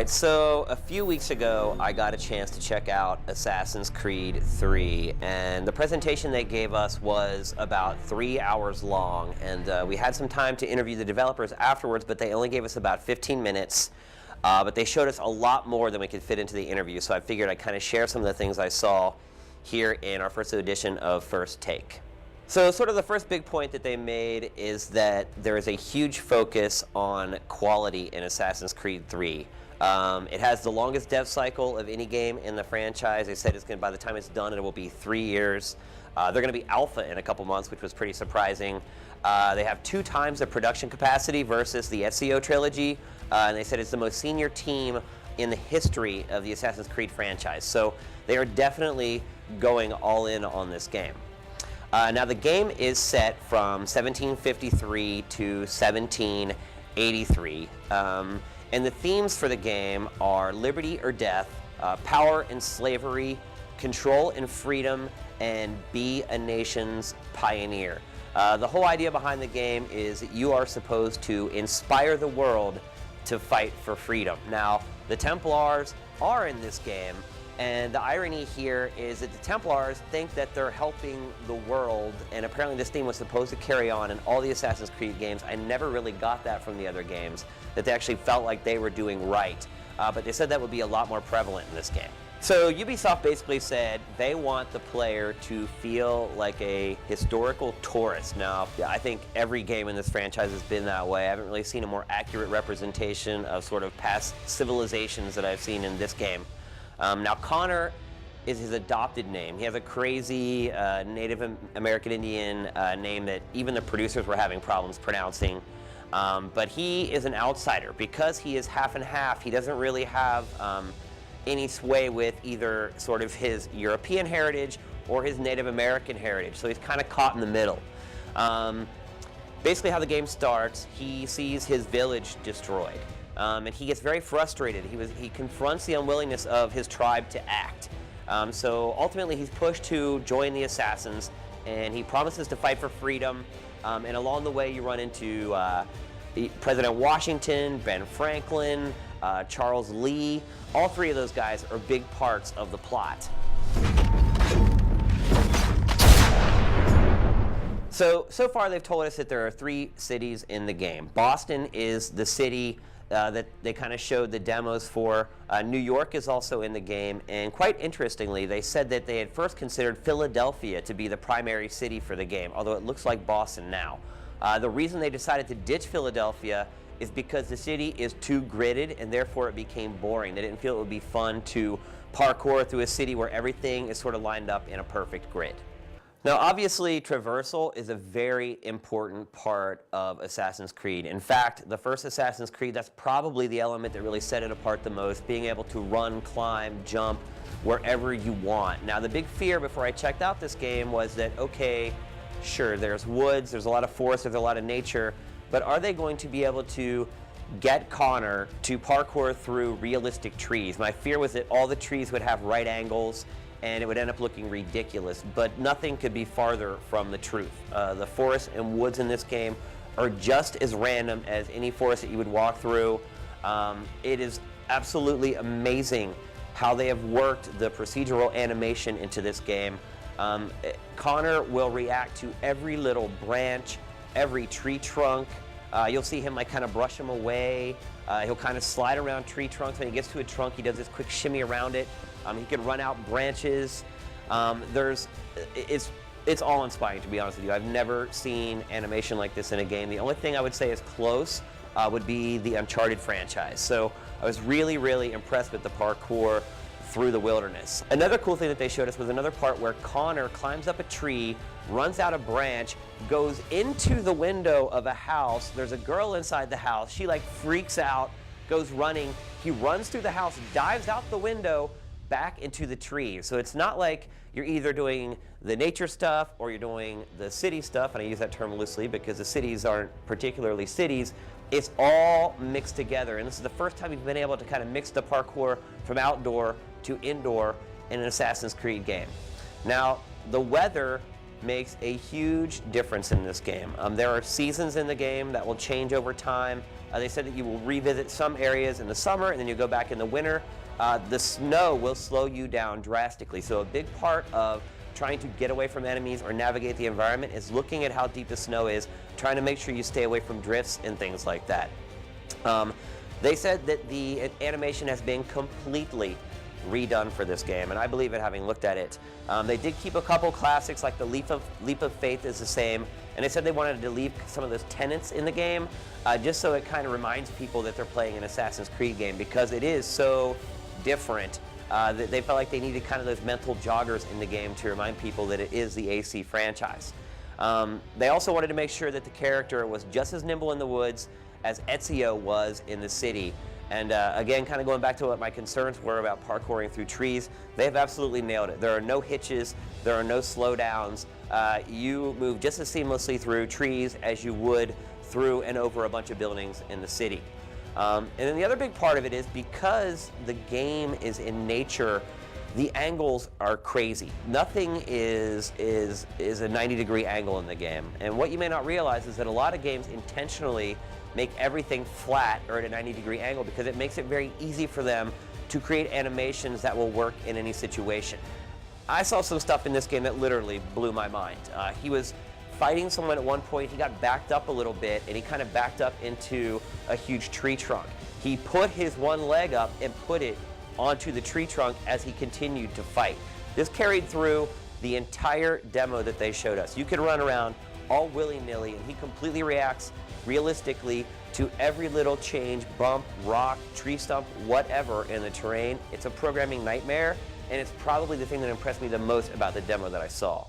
right, so a few weeks ago, I got a chance to check out Assassin's Creed 3, and the presentation they gave us was about 3 hours long, and we had some time to interview the developers afterwards, but they only gave us about 15 minutes. But they showed us a lot more than we could fit into the interview, so I figured I'd kind of share some of the things I saw here in our first edition of First Take. So sort of the first big point that they made is that there is a huge focus on quality in Assassin's Creed 3. It has the longest dev cycle of any game in the franchise. They said by the time it's done, it will be 3 years. They're going to be alpha in a couple months, which was pretty surprising. They have 2 times the production capacity versus the Ezio trilogy, and they said it's the most senior team in the history of the Assassin's Creed franchise. So they are definitely going all in on this game. Now the game is set from 1753 to 1783, and the themes for the game are liberty or death, power and slavery, control and freedom, and be a nation's pioneer. The whole idea behind the game is that you are supposed to inspire the world to fight for freedom. Now, the Templars are in this game, and the irony here is that the Templars think that they're helping the world, and apparently this theme was supposed to carry on in all the Assassin's Creed games. I never really got that from the other games, that they actually felt like they were doing right. But they said that would be a lot more prevalent in this game. So Ubisoft basically said they want the player to feel like a historical tourist. Now, I think every game in this franchise has been that way. I haven't really seen a more accurate representation of sort of past civilizations that I've seen in this game. Now, Connor is his adopted name. He has a crazy Native American Indian name that even the producers were having problems pronouncing. But he is an outsider. Because he is half and half, he doesn't really have any sway with either sort of his European heritage or his Native American heritage. So he's kind of caught in the middle. Basically how the game starts, he sees his village destroyed. And he gets very frustrated. He confronts the unwillingness of his tribe to act. So ultimately he's pushed to join the Assassins, and he promises to fight for freedom. And along the way you run into President Washington, Ben Franklin, Charles Lee. All 3 of those guys are big parts of the plot. So far they've told us that there are 3 cities in the game. Boston is the city that they kind of showed the demos for. New York is also in the game, and quite interestingly, they said that they had first considered Philadelphia to be the primary city for the game, although it looks like Boston now. The reason they decided to ditch Philadelphia is because the city is too gridded, and therefore it became boring. They didn't feel it would be fun to parkour through a city where everything is sort of lined up in a perfect grid. Now, obviously, traversal is a very important part of Assassin's Creed. In fact, the first Assassin's Creed, that's probably the element that really set it apart the most, being able to run, climb, jump wherever you want. Now, the big fear before I checked out this game was that, okay, sure, there's woods, there's a lot of forest, there's a lot of nature, but are they going to be able to get Connor to parkour through realistic trees? My fear was that all the trees would have right angles, and it would end up looking ridiculous, but nothing could be farther from the truth. The forests and woods in this game are just as random as any forest that you would walk through. It is absolutely amazing how they have worked the procedural animation into this game. Connor will react to every little branch, every tree trunk. You'll see him like kind of brush them away. He'll kind of slide around tree trunks. When he gets to a trunk, he does this quick shimmy around it. He can run out branches. It's awe-inspiring, to be honest with you. I've never seen animation like this in a game. The only thing I would say is close would be the Uncharted franchise. So I was really, really impressed with the parkour through the wilderness. Another cool thing that they showed us was another part where Connor climbs up a tree, runs out a branch, goes into the window of a house. There's a girl inside the house. She like freaks out, goes running. He runs through the house, dives out the window, back into the tree. So it's not like you're either doing the nature stuff or you're doing the city stuff, and I use that term loosely because the cities aren't particularly cities. It's all mixed together, and this is the first time you've been able to kind of mix the parkour from outdoor to indoor in an Assassin's Creed game. Now, the weather makes a huge difference in this game. There are seasons in the game that will change over time. They said that you will revisit some areas in the summer and then you go back in the winter. The snow will slow you down drastically. So a big part of trying to get away from enemies or navigate the environment is looking at how deep the snow is, trying to make sure you stay away from drifts and things like that. They said that the animation has been completely redone for this game, and I believe it having looked at it. They did keep a couple classics, like the Leap of Faith is the same, and they said they wanted to leave some of those tenets in the game, just so it kind of reminds people that they're playing an Assassin's Creed game, because it is so different. They felt like they needed kind of those mental joggers in the game to remind people that it is the AC franchise. They also wanted to make sure that the character was just as nimble in the woods as Ezio was in the city. And again, kind of going back to what my concerns were about parkouring through trees, they have absolutely nailed it. There are no hitches, there are no slowdowns. You move just as seamlessly through trees as you would through and over a bunch of buildings in the city. And then the other big part of it is because the game is in nature, the angles are crazy. Nothing is a 90-degree angle in the game. And what you may not realize is that a lot of games intentionally make everything flat or at a 90-degree angle because it makes it very easy for them to create animations that will work in any situation. I saw some stuff in this game that literally blew my mind. He was fighting someone at one point, he got backed up a little bit, and he kind of backed up into a huge tree trunk. He put his one leg up and put it onto the tree trunk as he continued to fight. This carried through the entire demo that they showed us. You could run around all willy-nilly, and he completely reacts realistically to every little change, bump, rock, tree stump, whatever in the terrain. It's a programming nightmare, and it's probably the thing that impressed me the most about the demo that I saw.